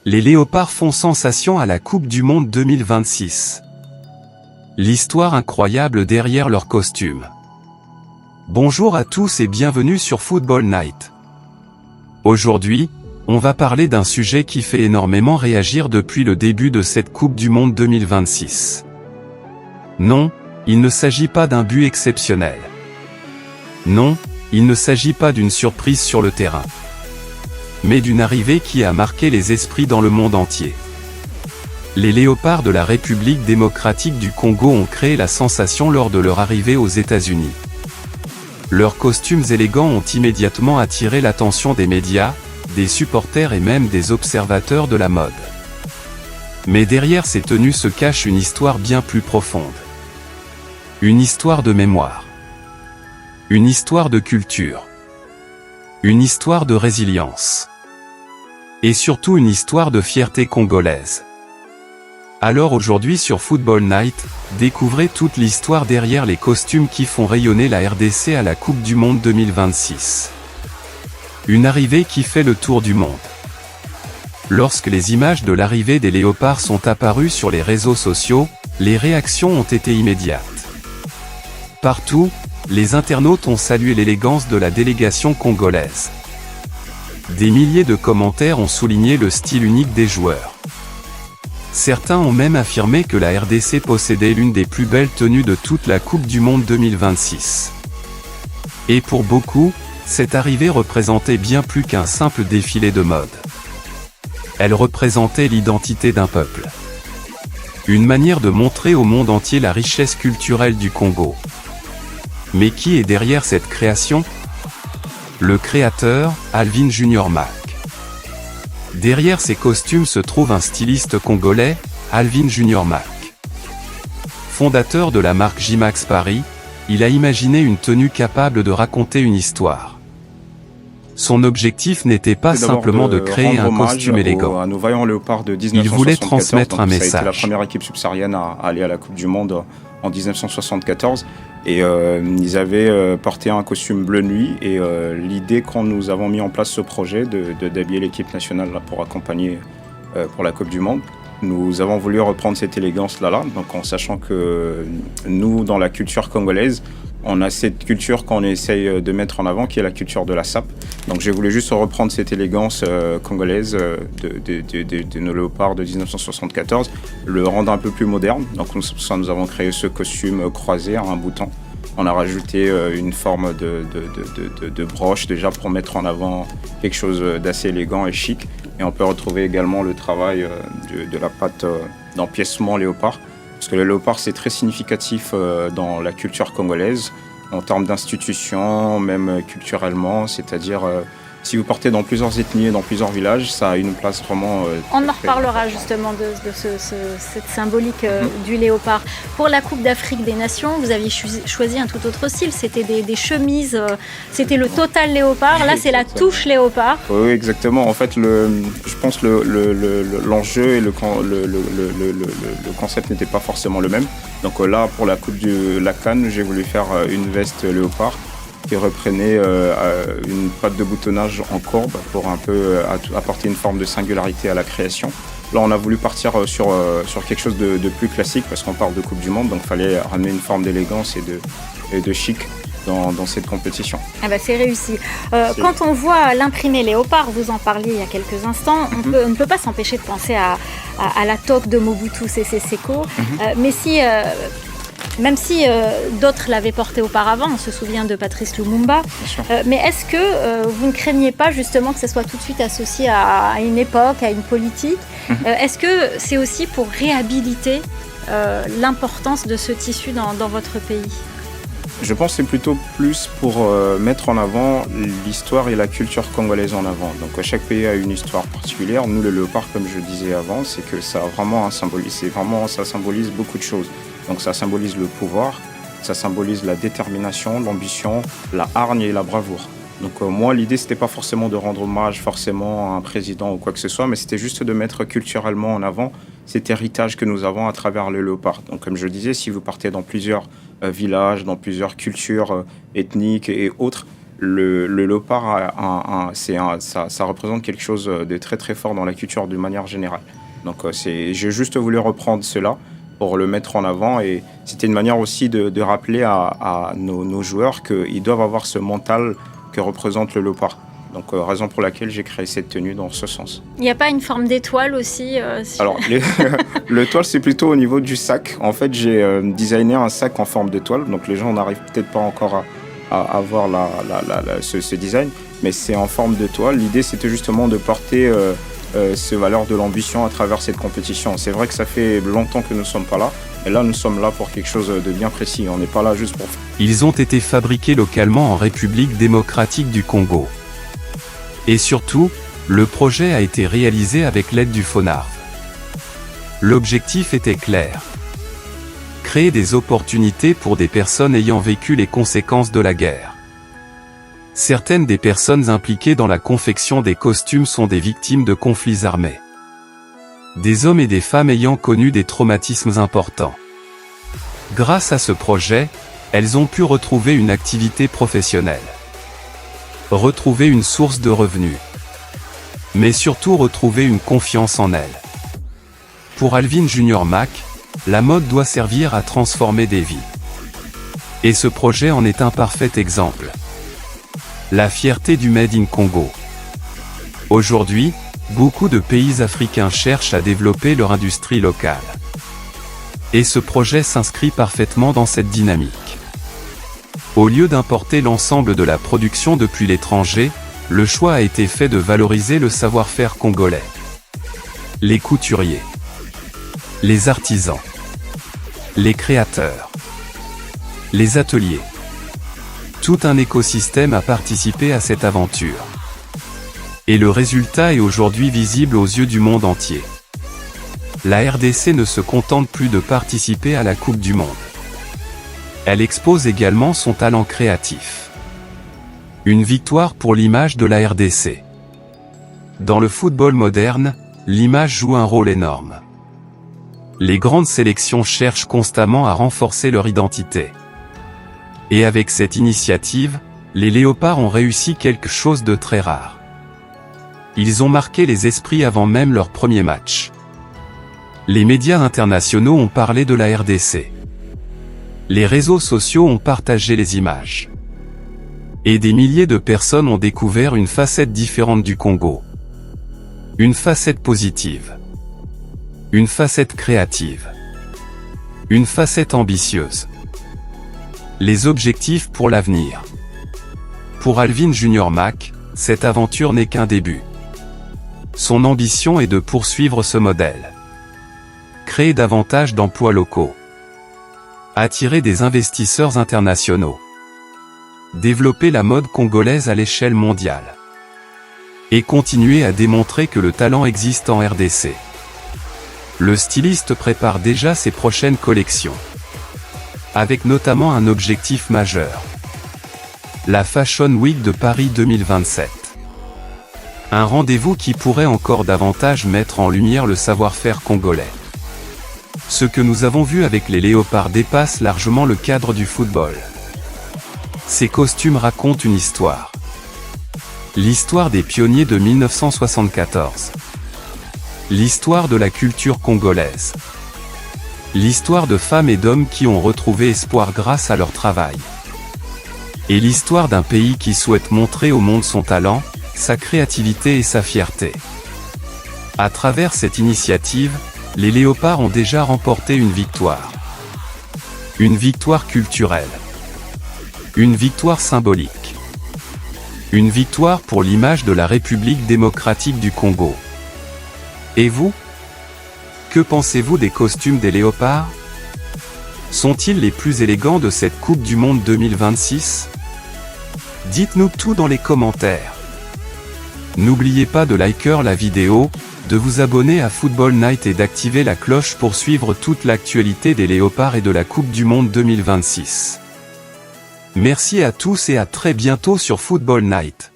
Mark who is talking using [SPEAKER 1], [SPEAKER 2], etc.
[SPEAKER 1] Les léopards font sensation à la Coupe du Monde 2026. L'histoire incroyable derrière leurs costumes. Bonjour à tous et bienvenue sur Football Night. Aujourd'hui, on va parler d'un sujet qui fait énormément réagir depuis le début de cette Coupe du Monde 2026. Non, il ne s'agit pas d'un but exceptionnel. Non, il ne s'agit pas d'une surprise sur le terrain. Mais d'une arrivée qui a marqué les esprits dans le monde entier. Les léopards de la République démocratique du Congo ont créé la sensation lors de leur arrivée aux États-Unis. Leurs costumes élégants ont immédiatement attiré l'attention des médias, des supporters et même des observateurs de la mode. Mais derrière ces tenues se cache une histoire bien plus profonde. Une histoire de mémoire. Une histoire de culture. Une histoire de résilience. Et surtout une histoire de fierté congolaise. Alors aujourd'hui sur Football Night, découvrez toute l'histoire derrière les costumes qui font rayonner la RDC à la Coupe du Monde 2026. Une arrivée qui fait le tour du monde. Lorsque les images de l'arrivée des léopards sont apparues sur les réseaux sociaux, les réactions ont été immédiates. Partout, les internautes ont salué l'élégance de la délégation congolaise. Des milliers de commentaires ont souligné le style unique des joueurs. Certains ont même affirmé que la RDC possédait l'une des plus belles tenues de toute la Coupe du Monde 2026. Et pour beaucoup, cette arrivée représentait bien plus qu'un simple défilé de mode. Elle représentait l'identité d'un peuple. Une manière de montrer au monde entier la richesse culturelle du Congo. Mais qui est derrière cette création ? Le créateur, Alvin Junior Mac. Derrière ces costumes se trouve un styliste congolais, Alvin Junior Mac. Fondateur de la marque J-Max Paris, il a imaginé une tenue capable de raconter une histoire. Son objectif n'était pas simplement de créer un costume élégant.
[SPEAKER 2] À nos vaillants léopards de 1974,
[SPEAKER 1] il voulait transmettre un message.
[SPEAKER 2] Ça a été la première équipe subsaharienne à aller à la Coupe du Monde en 1974. Et ils avaient porté un costume bleu nuit. Et l'idée, quand nous avons mis en place ce projet d'habiller l'équipe nationale là, pour accompagner pour la Coupe du Monde, nous avons voulu reprendre cette élégance-là, donc en sachant que nous, dans la culture congolaise, on a cette culture qu'on essaye de mettre en avant, qui est la culture de la sape. Donc j'ai voulu juste reprendre cette élégance congolaise de nos léopards de 1974, le rendre un peu plus moderne. Donc nous avons créé ce costume croisé à un bouton. On a rajouté une forme de broche déjà pour mettre en avant quelque chose d'assez élégant et chic. Et on peut retrouver également le travail de la pâte d'empiècement léopard. Parce que le léopard, c'est très significatif dans la culture congolaise, en termes d'institutions, même culturellement. C'est-à-dire, si vous partez dans plusieurs ethnies et dans plusieurs villages, ça a une place vraiment...
[SPEAKER 3] On en reparlera justement de cette symbolique du léopard. Pour la Coupe d'Afrique des Nations, vous aviez choisi un tout autre style. C'était des chemises, c'était le total léopard. Là, c'est la touche léopard.
[SPEAKER 2] Oui, exactement. En fait, je pense que l'enjeu et le concept n'étaient pas forcément le même. Donc là, pour la Coupe de la CAN, j'ai voulu faire une veste léopard qui reprenait une patte de boutonnage en courbe pour un peu apporter une forme de singularité à la création. Là, on a voulu partir sur quelque chose de plus classique parce qu'on parle de Coupe du Monde, donc il fallait ramener une forme d'élégance et de chic dans cette compétition.
[SPEAKER 3] Ah bah c'est réussi. Quand on voit l'imprimé léopard, vous en parliez il y a quelques instants, on ne peut pas s'empêcher de penser à la toque de Mobutu Sese Seko, mais même si d'autres l'avaient porté auparavant, on se souvient de Patrice Lumumba, mais est-ce que vous ne craignez pas justement que ça soit tout de suite associé à une époque, à une politique Est-ce que c'est aussi pour réhabiliter l'importance de ce tissu dans votre pays ?
[SPEAKER 2] Je pense que c'est plutôt plus pour mettre en avant l'histoire et la culture congolaise en avant. Donc chaque pays a une histoire particulière. Nous, le léopard, comme je disais avant, c'est que ça a vraiment un symbolisme. Ça symbolise beaucoup de choses. Donc ça symbolise le pouvoir, ça symbolise la détermination, l'ambition, la hargne et la bravoure. Donc moi, l'idée, c'était pas forcément de rendre hommage forcément à un président ou quoi que ce soit, mais c'était juste de mettre culturellement en avant cet héritage que nous avons à travers le léopard. Donc comme je disais, si vous partez dans plusieurs villages, dans plusieurs cultures ethniques et autres, le léopard, ça représente quelque chose de très très fort dans la culture de manière générale. Donc j'ai juste voulu reprendre cela pour le mettre en avant, et c'était une manière aussi de rappeler à nos joueurs qu'ils doivent avoir ce mental que représente le léopard. Donc raison pour laquelle j'ai créé cette tenue dans ce sens.
[SPEAKER 3] Il n'y a pas une forme d'étoile aussi
[SPEAKER 2] Alors l'étoile, c'est plutôt au niveau du sac. En fait, j'ai designé un sac en forme d'étoile, donc les gens n'arrivent peut-être pas encore à voir ce design, mais c'est en forme d'étoile. L'idée, c'était justement de porter ces valeurs de l'ambition à travers cette compétition. C'est vrai que ça fait longtemps que nous ne sommes pas là, et là nous sommes là pour quelque chose de bien précis. On n'est pas là juste pour...
[SPEAKER 1] Ils ont été fabriqués localement en République démocratique du Congo. Et surtout, le projet a été réalisé avec l'aide du FONARV. L'objectif était clair. Créer des opportunités pour des personnes ayant vécu les conséquences de la guerre. Certaines des personnes impliquées dans la confection des costumes sont des victimes de conflits armés. Des hommes et des femmes ayant connu des traumatismes importants. Grâce à ce projet, elles ont pu retrouver une activité professionnelle. Retrouver une source de revenus. Mais surtout retrouver une confiance en elles. Pour Alvin Junior Mac, la mode doit servir à transformer des vies. Et ce projet en est un parfait exemple. La fierté du Made in Congo. Aujourd'hui, beaucoup de pays africains cherchent à développer leur industrie locale. Et ce projet s'inscrit parfaitement dans cette dynamique. Au lieu d'importer l'ensemble de la production depuis l'étranger, le choix a été fait de valoriser le savoir-faire congolais. Les couturiers, les artisans, les créateurs, les ateliers. Tout un écosystème a participé à cette aventure. Et le résultat est aujourd'hui visible aux yeux du monde entier. La RDC ne se contente plus de participer à la Coupe du Monde. Elle expose également son talent créatif. Une victoire pour l'image de la RDC. Dans le football moderne, l'image joue un rôle énorme. Les grandes sélections cherchent constamment à renforcer leur identité. Et avec cette initiative, les Léopards ont réussi quelque chose de très rare. Ils ont marqué les esprits avant même leur premier match. Les médias internationaux ont parlé de la RDC. Les réseaux sociaux ont partagé les images. Et des milliers de personnes ont découvert une facette différente du Congo. Une facette positive. Une facette créative. Une facette ambitieuse. Les objectifs pour l'avenir. Pour Alvin Junior Mac, cette aventure n'est qu'un début. Son ambition est de poursuivre ce modèle. Créer davantage d'emplois locaux. Attirer des investisseurs internationaux. Développer la mode congolaise à l'échelle mondiale. Et continuer à démontrer que le talent existe en RDC. Le styliste prépare déjà ses prochaines collections. Avec notamment un objectif majeur. La Fashion Week de Paris 2027. Un rendez-vous qui pourrait encore davantage mettre en lumière le savoir-faire congolais. Ce que nous avons vu avec les Léopards dépasse largement le cadre du football. Ces costumes racontent une histoire. L'histoire des pionniers de 1974. L'histoire de la culture congolaise. L'histoire de femmes et d'hommes qui ont retrouvé espoir grâce à leur travail. Et l'histoire d'un pays qui souhaite montrer au monde son talent, sa créativité et sa fierté. À travers cette initiative, les Léopards ont déjà remporté une victoire. Une victoire culturelle. Une victoire symbolique. Une victoire pour l'image de la République démocratique du Congo. Et vous? Que pensez-vous des costumes des Léopards? Sont-ils les plus élégants de cette Coupe du Monde 2026? Dites-nous tout dans les commentaires. N'oubliez pas de liker la vidéo, de vous abonner à Football Night et d'activer la cloche pour suivre toute l'actualité des Léopards et de la Coupe du Monde 2026. Merci à tous et à très bientôt sur Football Night.